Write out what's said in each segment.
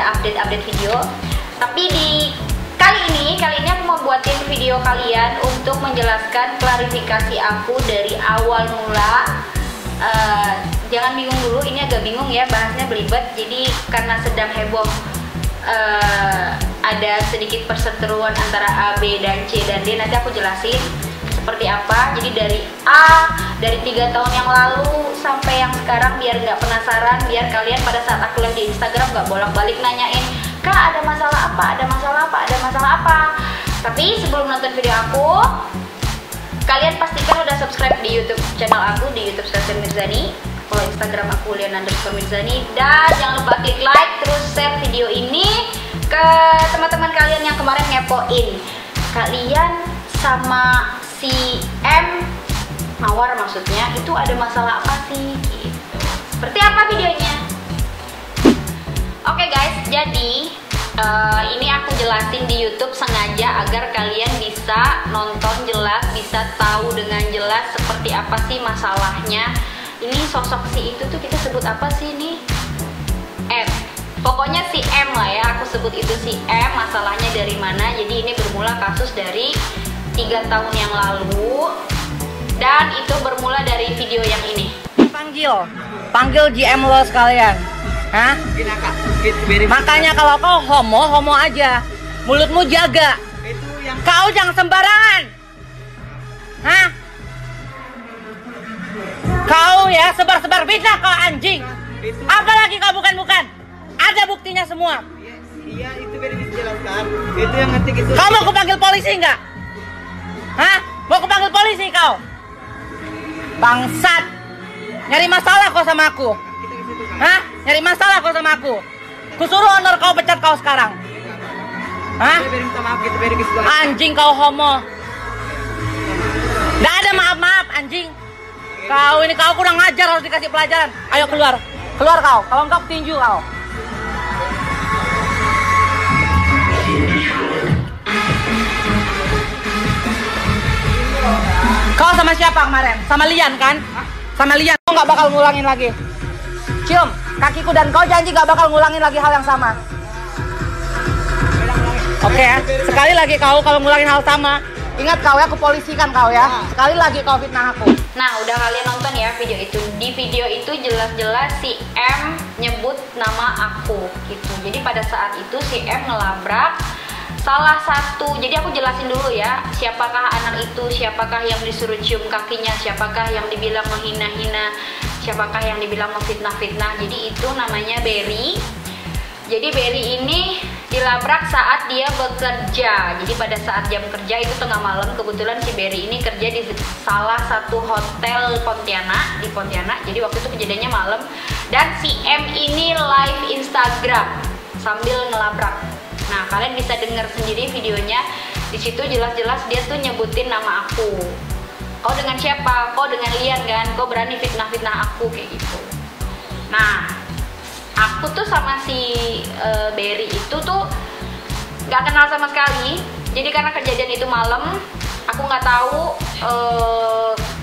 ada update video. Tapi kali ini aku mau buatin video kalian untuk menjelaskan klarifikasi aku dari awal mula. Jangan bingung dulu, ini agak bingung ya, bahasnya belibet. Jadi karena sedang heboh, ada sedikit perseteruan antara A, B, dan C dan D. Nanti aku jelasin seperti apa. Jadi dari A, dari 3 tahun yang lalu sampai yang sekarang, biar nggak penasaran, biar kalian pada saat aku live di Instagram nggak bolak-balik nanyain, Kak ada masalah apa, ada masalah apa, ada masalah apa. Tapi sebelum nonton video aku, kalian pastikan udah subscribe di YouTube channel aku, di YouTube Stasya Mirzani. Follow Instagram aku @Lian_Mirzani. Dan jangan lupa klik like, terus share video ini ke teman-teman kalian yang kemarin ngepoin, kalian sama si M Mawar maksudnya itu ada masalah apa sih gitu. Seperti apa videonya? Oke guys, jadi ini aku jelasin di YouTube sengaja agar kalian bisa nonton jelas, bisa tahu dengan jelas seperti apa sih masalahnya. Ini sosok si itu tuh kita sebut apa sih nih? M. Pokoknya si M lah ya, aku sebut itu si M. Masalahnya dari mana? Jadi ini bermula kasus dari 3 tahun yang lalu, dan itu bermula dari video yang ini. Panggil GM lo sekalian. Hah? Makanya kalau kau homo aja, mulutmu jaga. Kau jangan sembarangan. Hah? Kau ya sebar-sebar fitnah kau anjing. Apalagi kau bukan. Ada buktinya semua. Iya, itu beda dijelaskan. Itu yang ngetik itu. Kau mau aku panggil polisi nggak? Hah? Mau aku panggil polisi kau? Bangsat. Nyari masalah kau sama aku. Hah? Nyari masalah kau sama aku. Kusuruh honor kau pecat kau sekarang. Hah? Anjing kau homo. Nggak ada maaf-maaf anjing. Kau ini kau kurang ajar, harus dikasih pelajaran. Ayo keluar. Keluar kau. Kalau enggak tinju kau. Kau sama siapa kemarin? Sama Lian kan? Sama Lian. Kau nggak bakal ngulangin lagi. Cium kakiku dan kau janji nggak bakal ngulangin lagi hal yang sama. Oke ya. Sekali lagi kau kalau ngulangin hal sama, ingat kau ya, aku polisikan kau ya. Sekali lagi kau fitnah aku. Nah, udah kalian nonton ya video itu. Di video itu jelas-jelas si M nyebut nama aku gitu. Jadi pada saat itu si M ngelabrak salah satu. Jadi aku jelasin dulu ya, siapakah anak itu, siapakah yang disuruh cium kakinya, siapakah yang dibilang menghina-hina, siapakah yang dibilang memfitnah-fitnah. Jadi itu namanya Berry. Jadi Berry ini dilabrak saat dia bekerja. Jadi pada saat jam kerja itu tengah malam, kebetulan si Berry ini kerja di salah satu hotel di Pontianak. Jadi waktu itu kejadiannya malam, dan si M ini live Instagram sambil ngelabrak. Nah, kalian bisa dengar sendiri videonya. Di situ jelas-jelas dia tuh nyebutin nama aku. Kau dengan siapa? Kau dengan Lian kan? Kau berani fitnah-fitnah aku kayak gitu. Nah, aku tuh sama si Berry itu tuh nggak kenal sama sekali. Jadi karena kejadian itu malam, aku nggak tahu.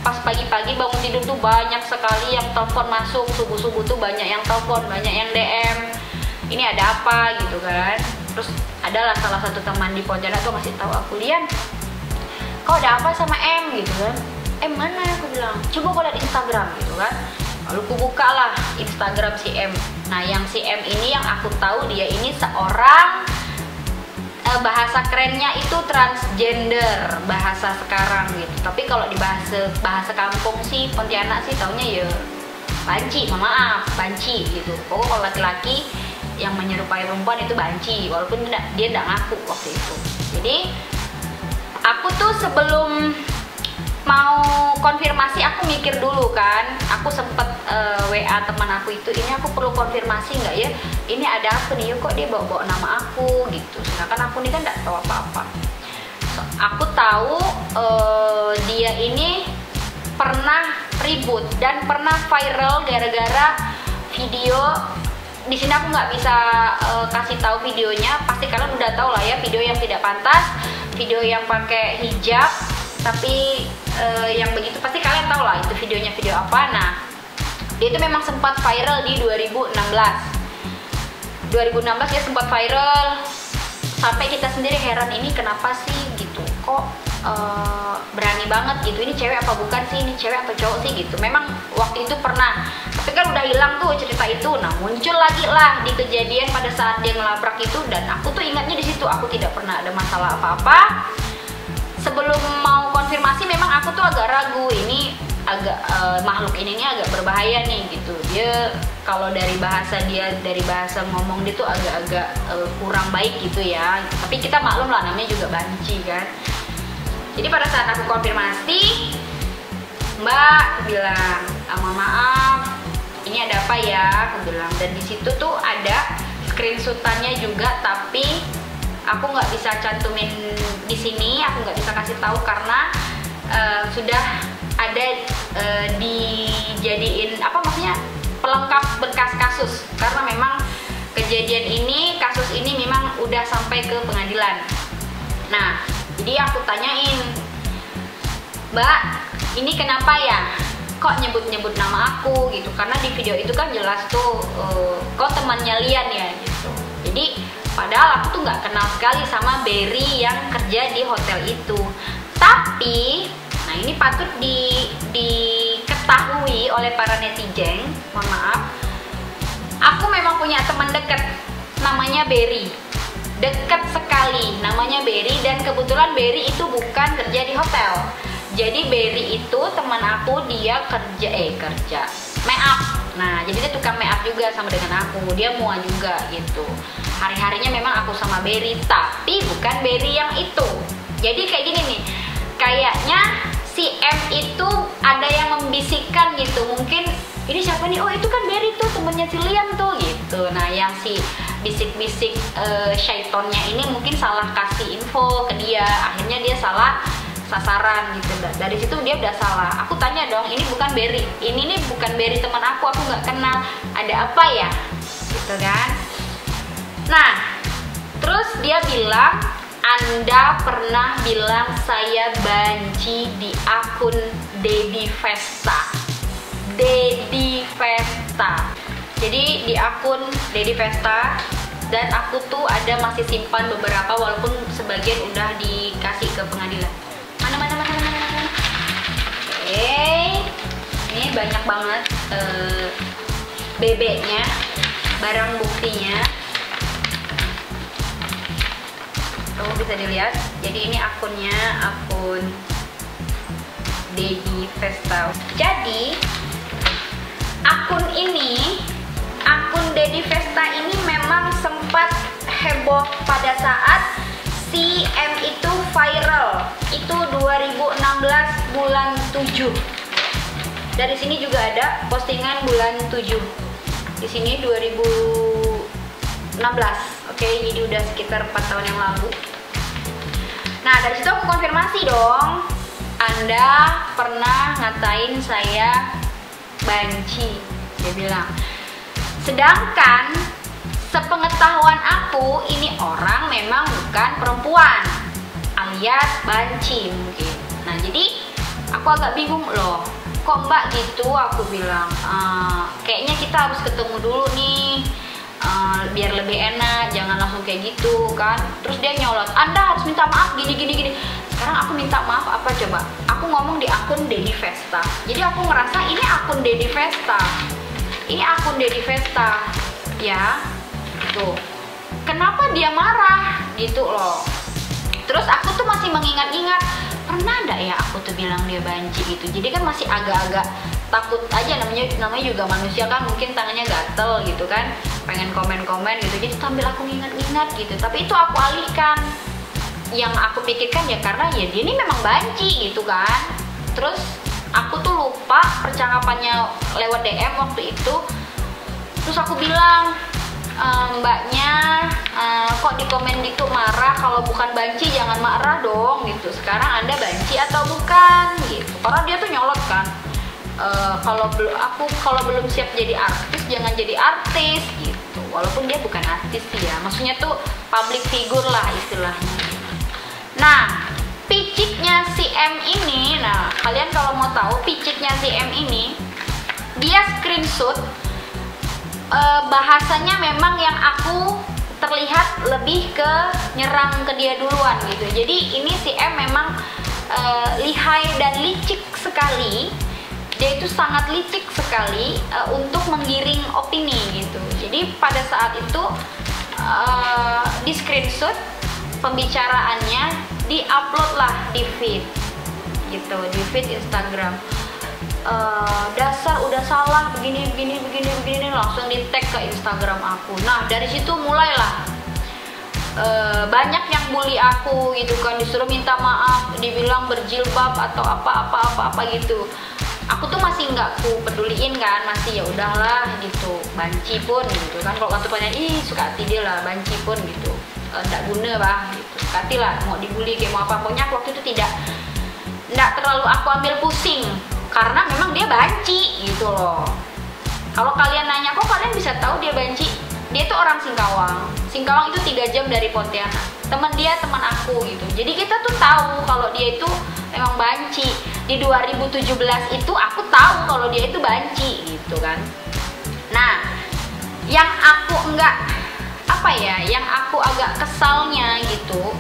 Pas pagi-pagi bangun tidur tuh banyak sekali yang telepon masuk. Subuh-subuh tuh banyak yang telepon, banyak yang DM. Ini ada apa gitu kan? Terus adalah salah satu teman di Pontianak tuh ngasih tahu aku, Lian, kau ada apa sama M gitu kan? M mana? Aku bilang, coba kau lihat Instagram gitu kan. Lalu aku buka lah Instagram si M. Nah, yang si M ini yang aku tahu dia ini seorang bahasa kerennya itu transgender, bahasa sekarang gitu. Tapi kalau di bahasa kampung sih Pontianak sih taunya ya banci, maaf, banci gitu. Pokoknya kalau laki-laki yang menyerupai perempuan itu banci, walaupun dia tidak ngaku waktu itu. Jadi aku tuh sebelum mau konfirmasi aku mikir dulu kan. Aku sempet WA teman aku itu, ini aku perlu konfirmasi nggak ya, ini ada apa nih, kok dia bawa nama aku gitu. Sedangkan aku ini kan nggak tahu apa-apa. Aku tahu dia ini pernah ribut dan pernah viral gara-gara video. Di sini aku nggak bisa kasih tahu videonya, pasti kalian udah tahu lah ya, video yang tidak pantas, video yang pakai hijab, tapi yang begitu pasti kalian tahu lah itu videonya video apa. Nah, dia itu memang sempat viral di 2016. 2016 ya sempat viral, sampai kita sendiri heran ini kenapa sih gitu, kok berani banget gitu, ini cewek apa bukan sih, ini cewek atau cowok sih gitu. Memang waktu itu pernah, tapi kan udah hilang tuh cerita itu. Nah muncul lagi lah di kejadian pada saat dia ngelabrak itu, dan aku tuh ingatnya di situ aku tidak pernah ada masalah apa-apa. Sebelum mau konfirmasi memang aku tuh agak ragu, ini agak makhluk ini agak berbahaya nih gitu. Dia kalau dari bahasa ngomong dia tuh agak-agak kurang baik gitu ya. Tapi kita maklum lah, namanya juga banci kan. Jadi pada saat aku konfirmasi, Mbak, aku bilang, mohon maaf, ini ada apa ya? Aku bilang, dan di situ tuh ada screenshotannya juga, tapi aku nggak bisa cantumin di sini, aku nggak bisa kasih tahu karena sudah ada dijadiin apa maksudnya pelengkap berkas kasus, karena memang kejadian ini, kasus ini memang udah sampai ke pengadilan. Nah, jadi aku tanyain, Mbak, ini kenapa ya kok nyebut-nyebut nama aku gitu, karena di video itu kan jelas tuh kok temannya Lian ya gitu. Jadi padahal aku tuh nggak kenal sekali sama Berry yang kerja di hotel itu. Tapi, nah ini patut diketahui oleh para netizen, mohon maaf, aku memang punya teman dekat namanya Berry. Dekat sekali namanya Berry, dan kebetulan Berry itu bukan kerja di hotel. Jadi Berry itu teman aku, dia kerja make up. Nah jadi dia tukang make up juga sama dengan aku, dia mua juga gitu. Hari-harinya memang aku sama Berry, tapi bukan Berry yang itu. Jadi kayak gini nih, kayaknya si M itu ada yang membisikkan gitu, mungkin ini siapa nih, oh itu kan Berry tuh temennya si Lian tuh gitu. Nah yang si bisik-bisik syaitonnya ini mungkin salah kasih info ke dia, akhirnya dia salah sasaran gitu. Dari situ dia udah salah. Aku tanya dong, ini bukan Berry, ini nih bukan Berry teman aku nggak kenal, ada apa ya gitu kan. Nah terus dia bilang, Anda pernah bilang saya banci di akun Dedi Vesta. Dedi Vesta. Jadi di akun Dedi Vesta, dan aku tuh ada masih simpan beberapa walaupun sebagian udah dikasih ke pengadilan. Mana. Oke. Ini banyak banget BB-nya, barang buktinya. Tuh bisa dilihat. Jadi ini akunnya, akun Dedi Vesta. Jadi akun Dedi Vesta ini memang sempat heboh pada saat si M itu viral. Itu 2016 bulan 7. Dari sini juga ada postingan bulan 7. Di sini 2016. Oke, jadi udah sekitar 4 tahun yang lalu. Nah, dari situ aku konfirmasi dong. Anda pernah ngatain saya banci, dia bilang. Sedangkan sepengetahuan aku, ini orang memang bukan perempuan, alias banci mungkin. Nah jadi aku agak bingung loh, kok Mbak gitu, aku bilang kayaknya kita harus ketemu dulu nih, biar lebih enak, jangan langsung kayak gitu kan. Terus dia nyolot, Anda harus minta maaf gini. Sekarang aku minta maaf apa coba? Aku ngomong di akun Dedi Vesta. Jadi aku ngerasa ini akun Dedi Vesta. Ini akun Dedi Vesta, ya, gitu. Kenapa dia marah, gitu loh. Terus aku tuh masih mengingat-ingat, pernah nggak ya aku tuh bilang dia banci gitu. Jadi kan masih agak-agak takut aja, namanya juga manusia kan, mungkin tangannya gatel gitu kan, pengen komen-komen gitu. Jadi sambil aku ngingat-ingat gitu. Tapi itu aku alihkan. Yang aku pikirkan ya karena ya dia ini memang banci gitu kan. Terus aku tuh lupa percakapannya lewat DM waktu itu. Terus aku bilang, mbaknya kok di komen gitu marah, kalau bukan banci jangan marah dong gitu. Sekarang Anda banci atau bukan gitu. Karena dia tuh nyolot kan, kalau belum siap jadi artis jangan jadi artis gitu. Walaupun dia bukan artis sih ya, maksudnya tuh public figure lah istilahnya. Nah piciknya si M ini, nah kalian kalau mau tahu piciknya si M ini, dia screenshot bahasanya memang yang aku terlihat lebih ke nyerang ke dia duluan gitu. Jadi ini si M memang lihai dan licik sekali. Dia itu sangat licik sekali untuk menggiring opini gitu. Jadi pada saat itu di screenshot pembicaraannya, di-upload lah di feed gitu, di feed Instagram. Dasar udah salah begini langsung di tag ke Instagram aku. Nah dari situ mulailah banyak yang bully aku gitu kan, disuruh minta maaf, dibilang berjilbab atau apa gitu. Aku tuh masih nggak ku peduliin kan, masih ya udahlah gitu, banci pun gitu kan. Kalau waktu banyak suka hati dia lah, banci pun gitu, nggak guna bah gitu, hati lah mau dibully kayak mau apa, pokoknya waktu itu nggak terlalu aku ambil pusing karena memang dia banci gitu loh. Kalau kalian nanya kok kalian bisa tahu dia banci, dia tuh orang Singkawang. Singkawang itu 3 jam dari Pontianak. Teman dia teman aku gitu. Jadi kita tuh tahu kalau dia itu memang banci. Di 2017 itu aku tahu kalau dia itu banci gitu kan. Nah, yang aku yang aku agak kesalnya gitu,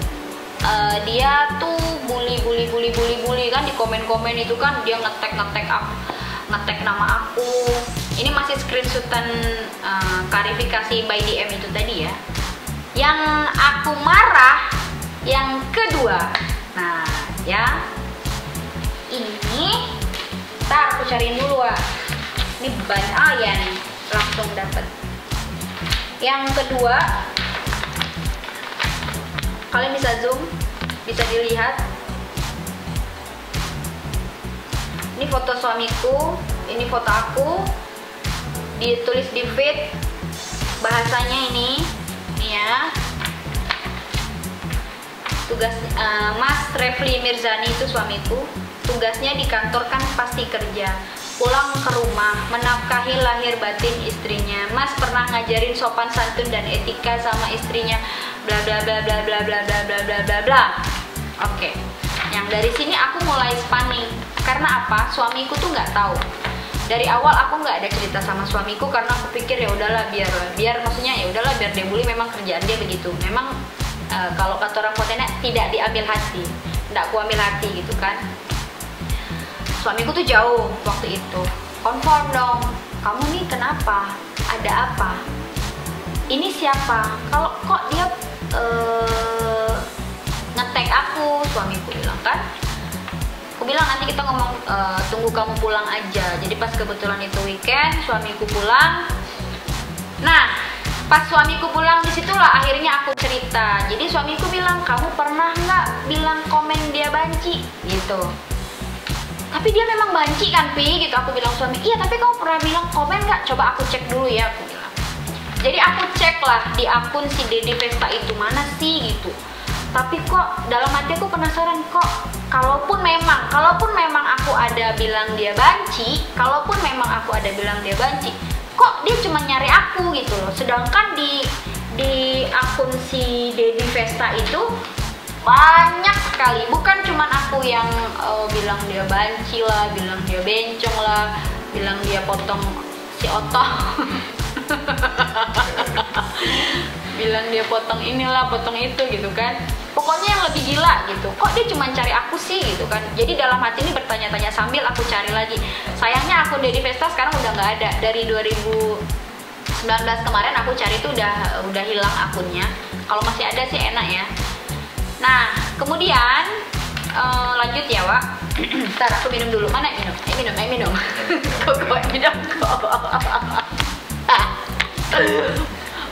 dia tuh bully kan di komen-komen itu kan, dia ngetek nama aku. Ini masih screenshotan klarifikasi by DM itu tadi ya. Yang aku marah yang kedua. Nah, ya. Ini ntar aku cariin dulu ini banyak ya nih, langsung dapet. Yang kedua, kalian bisa zoom, bisa dilihat. Ini foto suamiku, ini foto aku, ditulis di feed, bahasanya ini ya. Tugas Mas Refli Mirzani itu suamiku. Tugasnya di kantor kan pasti kerja, pulang ke rumah menafkahi lahir batin istrinya. Mas pernah ngajarin sopan santun dan etika sama istrinya, bla bla bla bla bla bla bla bla bla bla bla. Oke, yang dari sini aku mulai panik. Karena apa? Suamiku tuh nggak tahu. Dari awal aku nggak ada cerita sama suamiku karena aku pikir ya udahlah biar maksudnya ya udahlah biar dia bully, memang kerjaan dia begitu. Memang kalau kata orang Pontianak tidak diambil hati, tidak aku ambil hati gitu kan. Suamiku tuh jauh waktu itu. Konfirm dong, kamu nih kenapa? Ada apa? Ini siapa? Kalau kok dia nge-tag aku, suamiku bilang kan. Aku bilang nanti kita ngomong, tunggu kamu pulang aja. Jadi pas kebetulan itu weekend, suamiku pulang. Nah, pas suamiku pulang disitulah akhirnya aku cerita. Jadi suamiku bilang, kamu pernah nggak bilang komen dia banci gitu? Tapi dia memang banci kan Pi gitu. Aku bilang suami, iya tapi kamu pernah bilang komen nggak? Coba aku cek dulu ya, aku bilang. Jadi aku cek lah di akun si Dedi Vesta itu mana sih gitu. Tapi kok dalam hati aku penasaran, kok kalaupun memang aku ada bilang dia banci, kok dia cuma nyari aku gitu loh. Sedangkan di akun si Dedi Vesta itu banyak sekali, bukan cuma aku yang bilang dia banci lah, bilang dia bencong lah, bilang dia potong si otot bilang dia potong inilah, potong itu gitu kan. Pokoknya yang lebih gila gitu, kok dia cuma cari aku sih gitu kan. Jadi dalam hati ini bertanya-tanya sambil aku cari lagi. Sayangnya akun Dedi Vesta sekarang udah nggak ada. Dari 2019 kemarin aku cari itu udah hilang akunnya. Kalau masih ada sih enak ya. Nah, kemudian lanjut ya, Wak. Ntar aku minum dulu. Mana minum? Minum. Kok minum kok.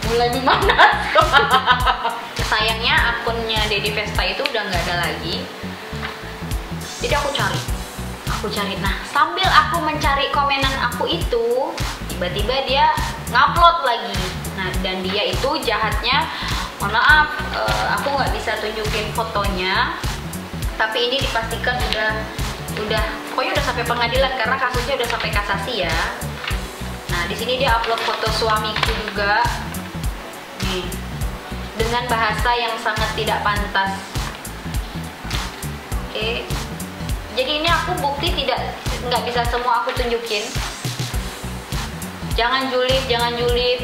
Mulai memanas. Sayangnya akunnya Dedi Vesta itu udah nggak ada lagi. Jadi aku cari. Nah, sambil aku mencari komenan aku itu, tiba-tiba dia ngupload lagi. Nah, dan dia itu jahatnya, mohon maaf, aku nggak bisa tunjukin fotonya, tapi ini dipastikan udah pokoknya udah sampai pengadilan karena kasusnya udah sampai kasasi ya. Nah, di sini dia upload foto suamiku juga, nih, dengan bahasa yang sangat tidak pantas. Oke, jadi ini aku bukti nggak bisa semua aku tunjukin. jangan julid.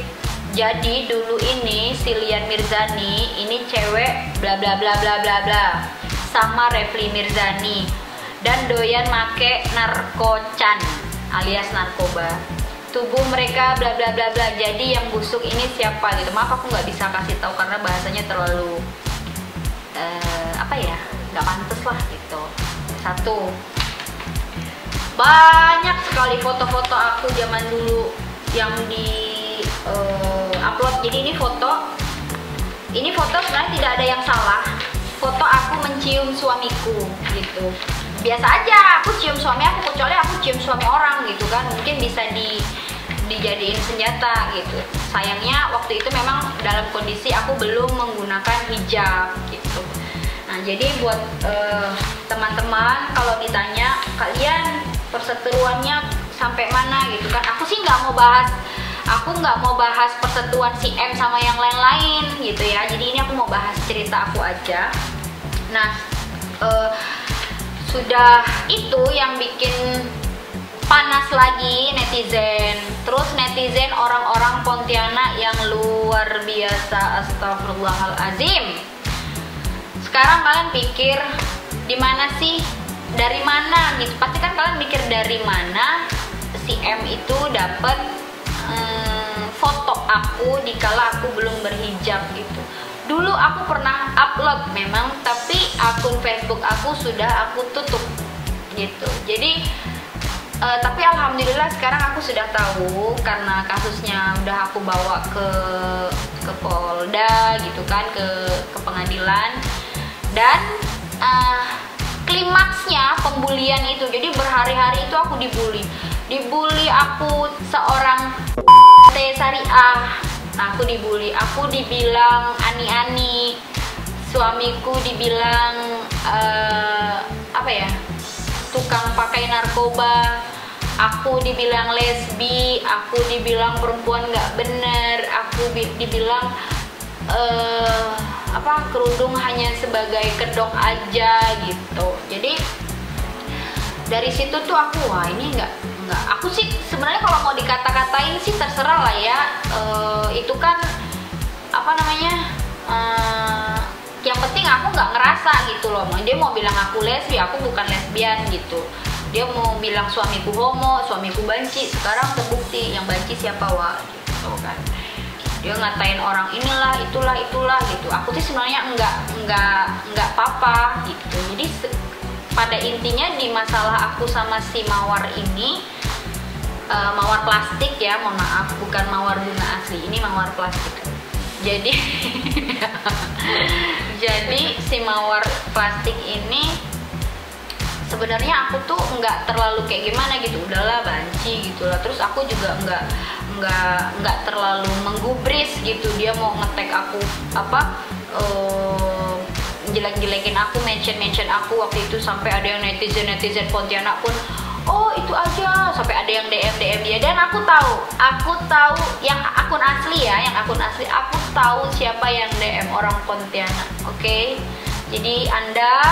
Jadi dulu ini si Lian Mirzani ini cewek bla bla bla bla bla bla sama Refli Mirzani dan doyan make narkocan alias narkoba. Tubuh mereka bla bla bla bla. Jadi yang busuk ini siapa gitu. Maaf aku nggak bisa kasih tahu karena bahasanya terlalu apa ya, nggak pantas lah gitu. Satu, banyak sekali foto-foto aku zaman dulu yang di upload. Jadi ini foto sebenarnya tidak ada yang salah. Foto aku mencium suamiku gitu. Biasa aja aku cium suami aku, kecuali aku cium suami orang gitu kan, mungkin bisa dijadiin senjata gitu. Sayangnya waktu itu memang dalam kondisi aku belum menggunakan hijab gitu. Nah jadi buat teman-teman kalau ditanya kalian perseteruannya sampai mana gitu kan, aku sih nggak mau bahas persetuan si M sama yang lain-lain gitu ya. Jadi ini aku mau bahas cerita aku aja. Nah sudah itu yang bikin panas lagi netizen. Terus netizen orang-orang Pontianak yang luar biasa, astagfirullahalazim. Sekarang kalian pikir di mana sih, dari mana gitu? Pasti kan kalian mikir dari mana si M itu dapat foto aku dikala aku belum berhijab gitu. Dulu aku pernah upload memang, tapi akun Facebook aku sudah aku tutup gitu. Jadi tapi alhamdulillah sekarang aku sudah tahu karena kasusnya udah aku bawa ke Polda gitu kan, ke pengadilan. Dan klimaksnya pembulian itu, jadi berhari-hari itu aku dibully aku seorang syariah. Nah, aku dibully, aku dibilang ani-ani, suamiku dibilang apa ya, tukang pakai narkoba, aku dibilang lesbi, aku dibilang perempuan nggak bener, aku dibilang kerudung hanya sebagai kedok aja gitu. Jadi dari situ tuh aku wah ini nggak, aku sih sebenarnya kalau mau dikata-katain sih terserah lah ya. Itu kan apa namanya, yang penting aku nggak ngerasa gitu loh. Dia mau bilang aku lesbi, aku bukan lesbian gitu. Dia mau bilang suamiku homo, suamiku banci. Sekarang terbukti yang banci siapa wah gitu kan. Dia ngatain orang inilah itulah gitu. Aku sih sebenarnya nggak apa-apa gitu. Jadi pada intinya di masalah aku sama si mawar ini, mawar plastik ya, mohon maaf, bukan mawar bunga asli, ini mawar plastik. Jadi jadi si mawar plastik ini sebenarnya aku tuh nggak terlalu kayak gimana gitu, udahlah banci gitulah. Terus aku juga nggak terlalu menggubris gitu. Dia mau nge-tag aku jelek-jelekin aku, mention aku waktu itu, sampai ada yang netizen Pontianak pun oh itu aja, sampai ada yang DM dia. Dan aku tahu yang akun asli ya, aku tahu siapa yang DM orang Pontianak. Oke? Jadi Anda,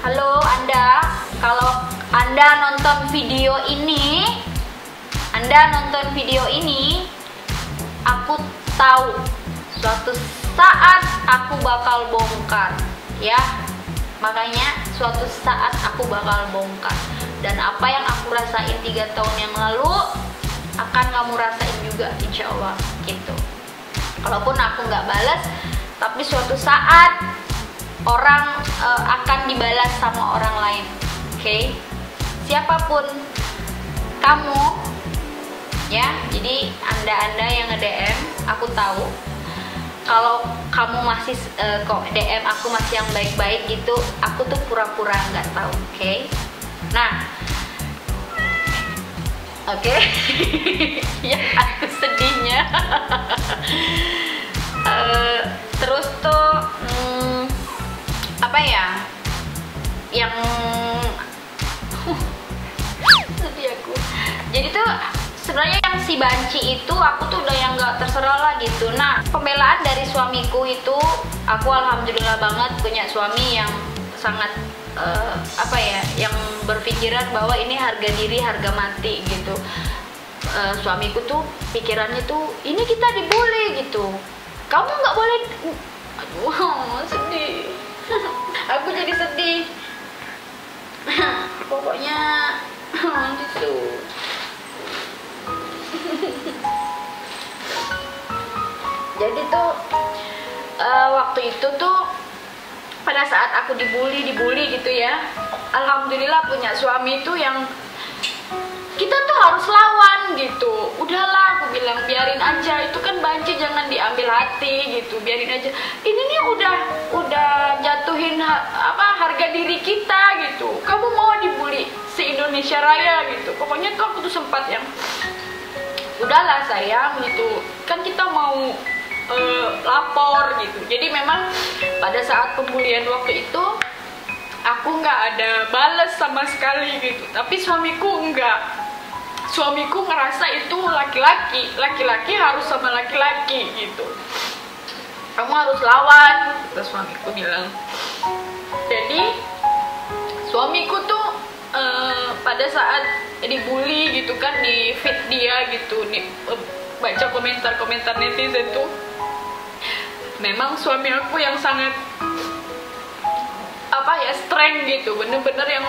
halo Anda, kalau Anda nonton video ini, aku tahu suatu saat aku bakal bongkar ya. Makanya suatu saat aku bakal bongkar. Dan apa yang aku rasain 3 tahun yang lalu akan kamu rasain juga insya Allah gitu. Kalaupun aku nggak balas, tapi suatu saat orang akan dibalas sama orang lain. Oke? Siapapun kamu ya. Jadi anda yang nge-DM, aku tahu kalau kamu masih kok DM aku masih yang baik-baik gitu, aku tuh pura-pura nggak tahu. Oke? Nah, oke. Ya aku sedihnya. Terus tuh apa ya, yang sedih aku. Jadi tuh sebenarnya yang si banci itu aku tuh udah yang nggak terserah lah gitu. Nah, pembelaan dari suamiku itu, aku alhamdulillah banget punya suami yang sangat yang berpikiran bahwa ini harga diri harga mati gitu. suamiku tuh pikirannya tuh ini kita dibully gitu, kamu nggak boleh. Aduh, sedih. Aku jadi sedih. Pokoknya gitu. Jadi tuh waktu itu tuh pada saat aku dibully gitu ya, alhamdulillah punya suami tuh yang kita tuh harus lawan gitu. Udahlah, aku bilang biarin aja, itu kan banci, jangan diambil hati gitu, biarin aja. Ini nih udah jatuhin harga diri kita gitu. Kamu mau dibully se-Indonesia Raya gitu. Pokoknya tuh aku tuh sempat yang udahlah sayang gitu, kan kita mau lapor gitu. Jadi memang pada saat pembulian waktu itu aku nggak ada bales sama sekali gitu, tapi suamiku enggak. Suamiku ngerasa itu laki-laki harus sama laki-laki gitu, kamu harus lawan, kata suamiku bilang. Jadi suamiku tuh pada saat dibully gitu kan di feed dia gitu nih, baca komentar netizen tuh, memang suami aku yang sangat strength gitu, bener-bener yang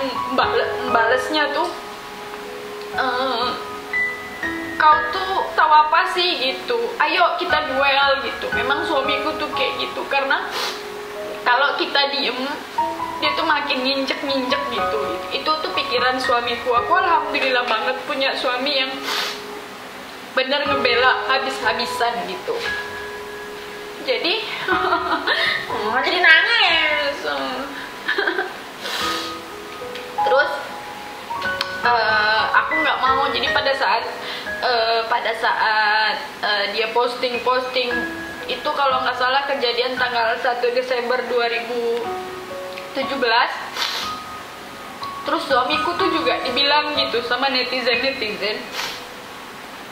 balesnya tuh kau tuh tahu apa sih gitu, ayo kita duel gitu. Memang suamiku tuh kayak gitu, karena kalau kita diem dia tuh makin nginjek gitu. Itu tuh pikiran suamiku. Aku alhamdulillah banget punya suami yang bener ngebela habis-habisan gitu. Jadi jadi nangis. Terus aku nggak mau. Jadi pada saat dia posting itu, kalau nggak salah kejadian tanggal 1 Desember 2017. Terus suamiku tuh juga dibilang gitu sama netizen,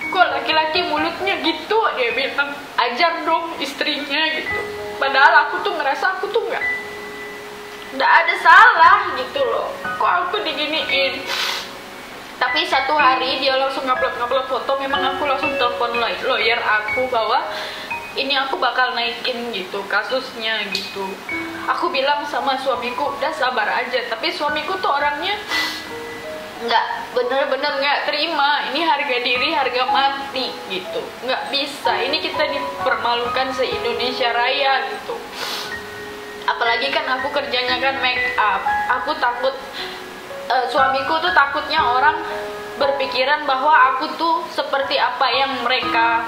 kok laki-laki mulutnya gitu, dia bilang ajar dong istrinya gitu. Padahal aku tuh ngerasa aku tuh nggak ada salah gitu loh, kok aku diginiin. Tapi satu hari dia langsung ngupload foto. Memang aku langsung telepon lawyer aku bahwa ini aku bakal naikin gitu kasusnya gitu. Aku bilang sama suamiku, udah sabar aja. Tapi suamiku tuh orangnya bener-bener nggak terima. Ini harga diri, harga mati gitu, nggak bisa. Ini kita dipermalukan se-Indonesia Raya gitu. Apalagi kan aku kerjanya kan make up. Aku takut suamiku tuh takutnya orang berpikiran bahwa aku tuh seperti apa yang mereka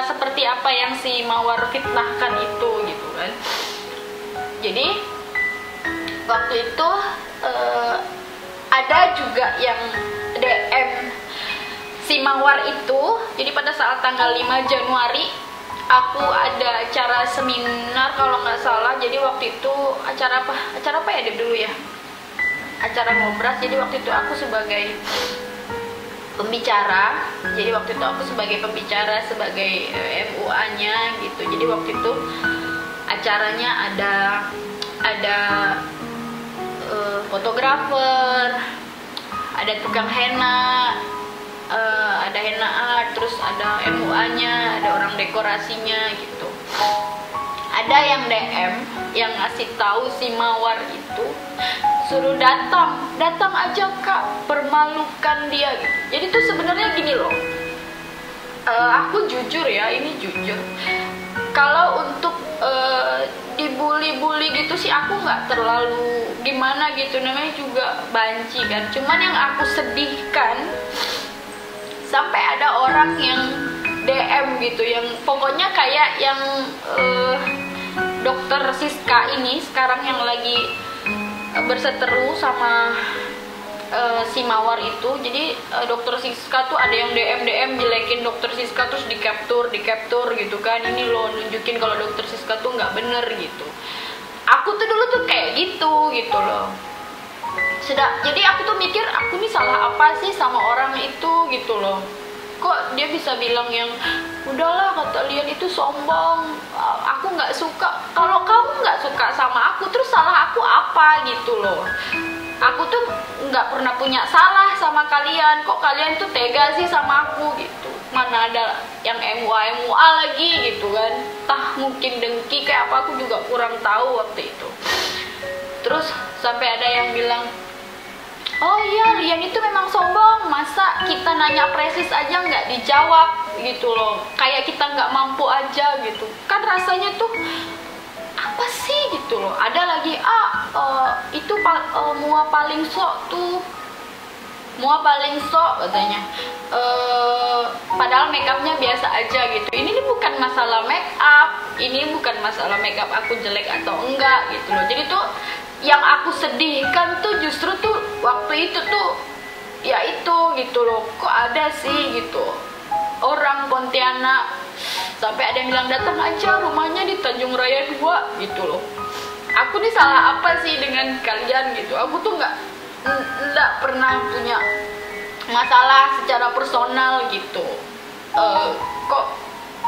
seperti apa yang si Mawar fitnahkan itu gitu kan. Jadi waktu itu ada juga yang DM si Mawar itu. Jadi pada saat tanggal 5 Januari aku ada acara seminar kalau nggak salah. Jadi waktu itu acara apa ya dulu ya, acara ngobras. Jadi waktu itu aku sebagai pembicara. Jadi waktu itu aku sebagai pembicara, sebagai MUA-nya gitu. Jadi waktu itu acaranya ada fotografer, ada tukang henna, ada henna art, terus ada MUA-nya, ada orang dekorasinya gitu. Ada yang DM yang ngasih tahu si Mawar itu suruh datang aja kak, permalukan dia gitu. Jadi tuh sebenarnya gini loh, aku jujur ya, ini jujur, kalau untuk dibully gitu sih aku nggak terlalu gimana gitu, namanya juga banci kan. Cuman yang aku sedihkan sampai ada orang yang DM gitu, yang pokoknya kayak yang dokter Siska ini sekarang yang lagi berseteru sama si Mawar itu. Jadi dokter Siska tuh ada yang DM jelekin dokter Siska, terus di capture gitu kan, ini loh nunjukin kalau dokter Siska tuh nggak bener gitu. Aku tuh dulu tuh kayak gitu loh. Jadi aku tuh mikir, aku nih salah apa sih sama orang itu gitu loh. Kok dia bisa bilang yang udahlah, kata Lian itu sombong, aku nggak suka. Kalau kamu nggak suka sama aku, terus salah aku apa gitu loh. aku tuh nggak pernah punya salah sama kalian, kok kalian tuh tega sih sama aku gitu. Mana ada yang MUA lagi gitu kan, entah mungkin dengki kayak apa, aku juga kurang tahu waktu itu. Terus sampai ada yang bilang, oh iya Lian itu memang sombong, masa kita nanya presis aja nggak dijawab gitu loh, kayak kita nggak mampu aja gitu kan, rasanya tuh apa sih gitu loh. Ada lagi itu Mua paling sok tuh, Mua paling sok katanya, padahal makeupnya biasa aja gitu. Ini bukan masalah make up, ini bukan masalah make up aku jelek atau enggak gitu loh. Jadi tuh yang aku sedihkan tuh justru tuh waktu itu tuh ya itu gitu loh, kok ada sih gitu orang Pontianak, sampai ada yang bilang datang aja rumahnya di Tanjung Raya 2 gitu loh. Aku nih salah apa sih dengan kalian gitu? Aku tuh nggak pernah punya masalah secara personal gitu, kok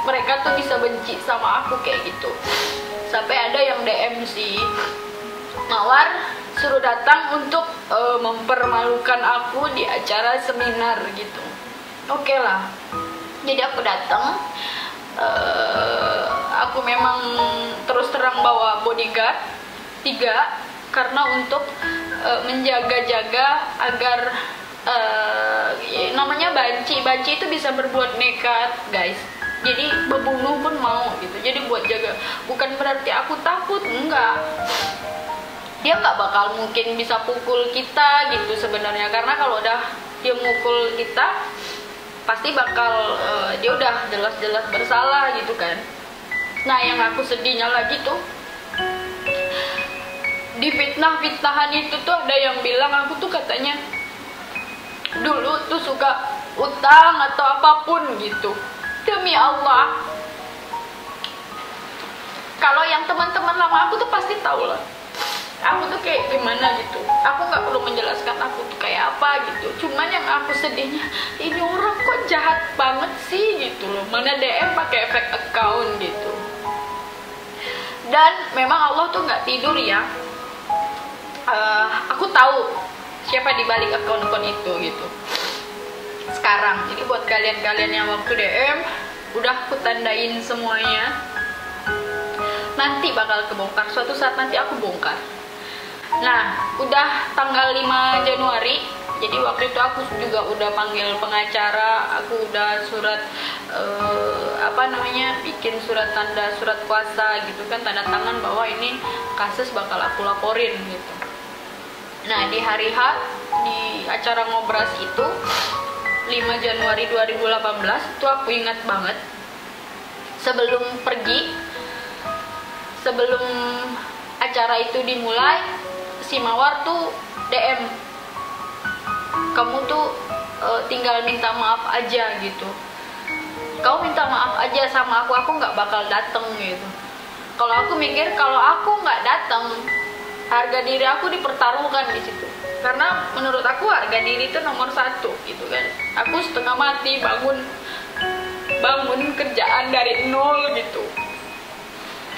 mereka tuh bisa benci sama aku kayak gitu. Sampai ada yang DM sih, Mawar suruh datang untuk mempermalukan aku di acara seminar gitu. Oke lah, jadi aku datang. Aku memang terus terang bawa bodyguard 3 karena untuk menjaga-jaga agar namanya banci itu bisa berbuat nekat guys, jadi membunuh pun mau gitu. Jadi buat jaga, bukan berarti aku takut, enggak, dia nggak bakal mungkin bisa pukul kita gitu sebenarnya, karena kalau udah dia mukul kita pasti bakal dia udah jelas-jelas bersalah gitu kan. Nah yang aku sedihnya lagi tuh, di fitnah-fitnahan itu tuh ada yang bilang aku tuh katanya dulu tuh suka utang atau apapun gitu. Demi Allah, kalau yang teman-teman lama aku tuh pasti tahu lah aku tuh kayak gimana gitu. Aku nggak perlu menjelaskan aku tuh kayak apa gitu. Cuman yang aku sedihnya, ini orang kok jahat banget sih gitu loh. Mana DM pakai fake account gitu. Dan memang Allah tuh nggak tidur ya. Aku tahu siapa di balik akun-akun itu gitu. Sekarang, jadi buat kalian-kalian yang waktu DM, udah aku tandain semuanya. Nanti bakal kebongkar. Suatu saat nanti aku bongkar. Nah, udah tanggal 5 Januari, jadi waktu itu aku juga udah panggil pengacara, aku udah surat bikin surat tanda surat kuasa gitu kan, tanda tangan bahwa ini kasus bakal aku laporin gitu. Nah, di hari H di acara ngobras itu 5 Januari 2018 itu aku ingat banget. Sebelum pergi, sebelum acara itu dimulai, si Mawar tuh DM, kamu tuh tinggal minta maaf aja gitu. Kamu minta maaf aja sama aku nggak bakal dateng gitu. Kalau aku mikir kalau aku nggak dateng, harga diri aku dipertaruhkan di situ. Karena menurut aku harga diri itu nomor 1 gitu kan. Aku setengah mati bangun kerjaan dari nol gitu.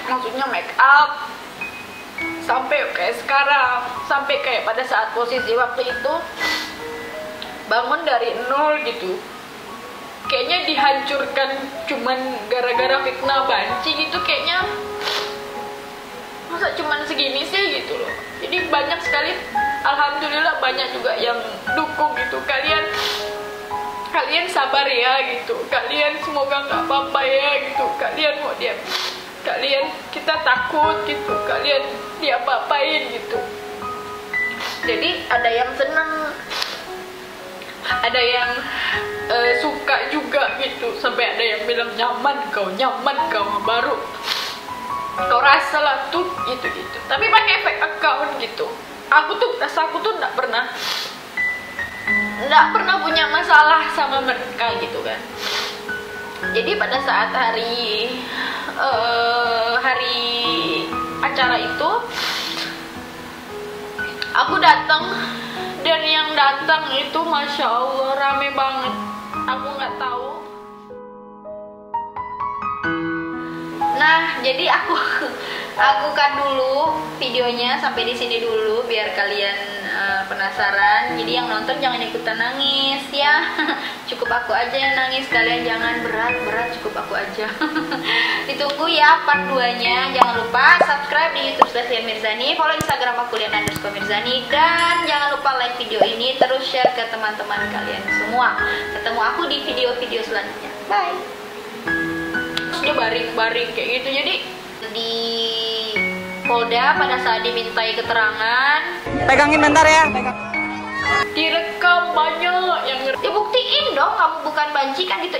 Maksudnya make up sampai kayak sekarang, sampai kayak pada saat posisi waktu itu bangun dari nol gitu. Kayaknya dihancurkan cuman gara-gara fitnah banci gitu, kayaknya masa cuman segini sih gitu loh. Jadi banyak sekali, alhamdulillah banyak juga yang dukung gitu. Kalian sabar ya gitu, kalian semoga nggak apa-apa ya gitu, kalian mau dia, kalian kita takut gitu, kalian diapa-apain gitu. Jadi ada yang seneng, ada yang suka juga gitu, sampai ada yang bilang nyaman kau baru kau rasa lah tuh gitu. Tapi pakai fake account gitu. Aku tuh nggak pernah punya masalah sama mereka gitu kan. Jadi pada saat hari acara itu aku datang, dan yang datang itu masya Allah rame banget. Aku nggak tahu. Nah, jadi aku kan dulu videonya sampai di sini dulu biar kalian penasaran. Jadi yang nonton jangan ikutan nangis ya. Cukup aku aja yang nangis, kalian jangan berat, cukup aku aja. Ditunggu ya part 2-nya. Jangan lupa subscribe di YouTube Lian Mirzani, follow Instagram aku @Mirzani, dan jangan lupa like video ini, terus share ke teman-teman kalian semua. Ketemu aku di video-video selanjutnya. Bye. Dia baring-baring kayak gitu. Jadi di Polda pada saat dimintai keterangan, Pegangin bentar ya. direkam banyak yang ya buktiin dong kamu bukan banci kan gitu.